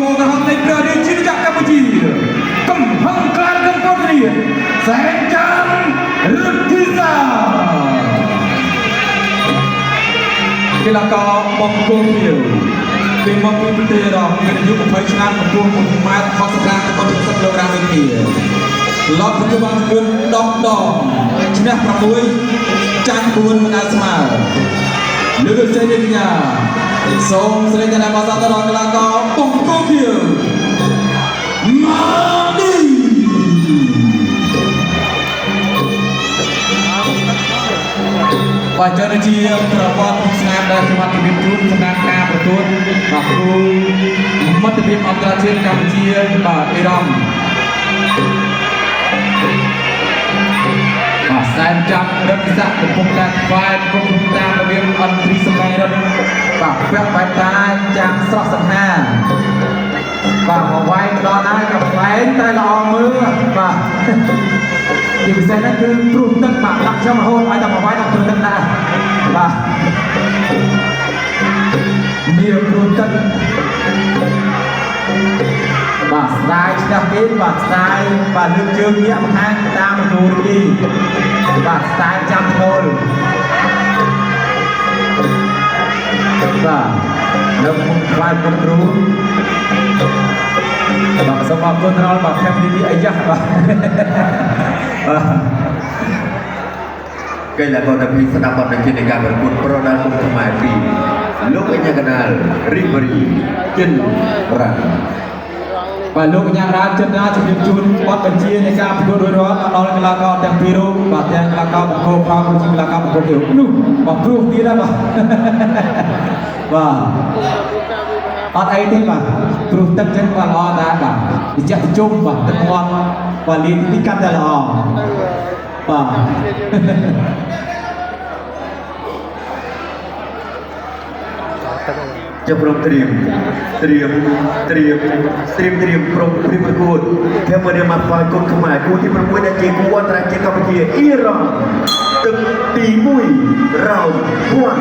គោក្រហមនៃព្រះរាជាណាចក្រកម្ពុជាកំហឹងខ្លាំងកំពតរៀនសែនចាន់រឹកធីសាកីឡាករបង្គោលភៀវពីមកពីប្រទេសអឺរ៉ុបមានអាយុ20ឆ្នាំកម្ពស់1ម៉ែត្រ60ក្រាមទៅ60គីឡូក្រាមដូចគ្នាឡប់ទទួលបានចំនួន10ដងឈ្នះ6ចាញ់4មិនអាចស្មើលើកសេរីកញ្ញាសូមស្រីកញ្ញាមកសាទរកីឡាករបង្គោលភៀវម៉ាឌីបាទចរជាប្រវត្តិស្នាមដែលខ្ញុំបានជម្រាបជូនសម្រាប់ការប្រកួតបាទគ្រូមិត្តភាពអន្តរជាតិកម្ពុជាបាទអ៊ីរ៉ង់បាទសែនចាប់រដ្ឋវិសាកំពុងតែខ្វែងកំពុងតាមរបៀបអន្តរីសម្ដែងរដ្ឋបាទពាក់បែបតាចាំស្រស់សង្ហាបាទមកវាយដល់ហើយក៏ខ្វែងតែល្អមើលបាទជាពិសេសហ្នឹងគឺព្រោះទឹកបាទដាក់ខ្ញុំរហូតឲ្យតែមកវាយដល់ព្រោះទឹកដែរបាទមានព្រោះទឹកបាទស្ដាយឆ្នះគេបាទស្ដាយបាទលើកជើងញាក់បង្ហាញតាមមនោរីបាទស្ដាយចាំគោលបាទលើកមុខខ្លាយពុកគ្រូបាទសូមអរគុណដល់បាទខេមឌីអាយ៉ាបាទកីឡាករដែលស្ដាប់បទនៃការប្រកួតប្រដាល់គុំខ្មែរពីលោកអញ្ញាកណាលរីបរីចិនរ៉ាបាទលោកកញ្ញារាចិនរាជំរាបជូនបទបញ្ជានៃការប្រកួតរួចរាល់ដល់កីឡាករទាំងពីររូបបាទទាំងកីឡាករបង្គោលប្រោនិងកីឡាករបង្គោលទៀតនោះបាទព្រោះទៀតណាបាទបាទអត់អីទេបាទព្រោះទឹកចឹងបាទល្អដែរបាទវិជ្ជាជុំបាទទឹកមាត់បាទលៀនទីកាត់តែល្អបាទจะพร้อมเตรียมพร้อมประกวดแค่เมื่อเดือนมาฝ่ายกฎขมายกูที่ประมวยได้เกี่ยวกับวันตรายเกี่ยวกับประเทศอิหร่านตึกตีมุยเราพวน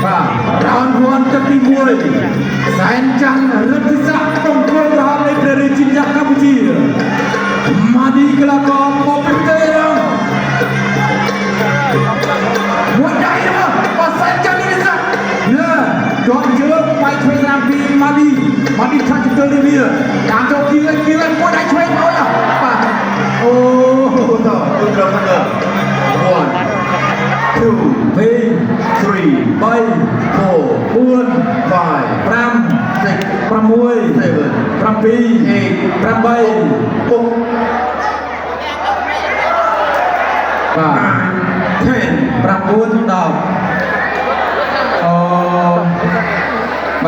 បាទរោនភួនទឹកទី1សែនចាន់រដ្ឋវិសាបង្គោលក្រហមនៃព្រះរាជាណាចក្រកម្ពុជាម៉ាឌីកីឡាករមកពីប្រទេសអ៊ីរ៉ង់មួយដៃមកបាទសែនចាន់នេះសាជាប់ជើងបែកឆ្វេងស្រាំពីម៉ាឌីខាត់ជើងនេះវាតាមចូលគៀងមួយដៃឆ្វេងអត់បាទអូតោះគឺត្រូវមក1 2 3 4 ប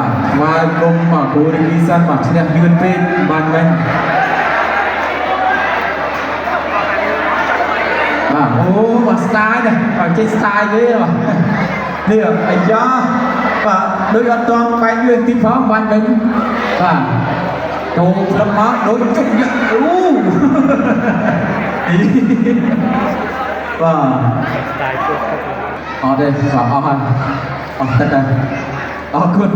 ាទស្វាគមន៍បាទគ្រូរីគីសាន់បាទឈ្នះយឿនពេកបានវិញបាទអូបាទស្ទាយណាបាទចេះស្ទាយទេបាទនេះអាយ៉ាបាទដូចអត់តន់បែកយឿនទីផងបានវិញបាទចូលផ្លឹកមកដូចជុកយ៉ាអូបាទស្ទាយពុកអត់ទេបាទអស់ហើយអស់ទឹកហើយអរគុណ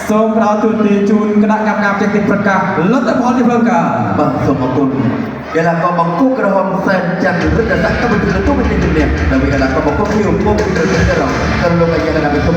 សូមផ្ដល់ទូទីជូនគណៈកម្មការចេញទីប្រកាសលទ្ធផលទីផ្លូវការបាទសូមអរគុណកីឡាករបង្គោលក្រហមសែនច័ន្ទរដ្ឋស័ក្តិកម្ពុជាទទួលបានជ័យជំនះដើម្បីកីឡាករបង្គោលភៀវមកពីប្រទេសអឺរ៉ុបទៅលោកអាយ៉ាកណាលពីគុំ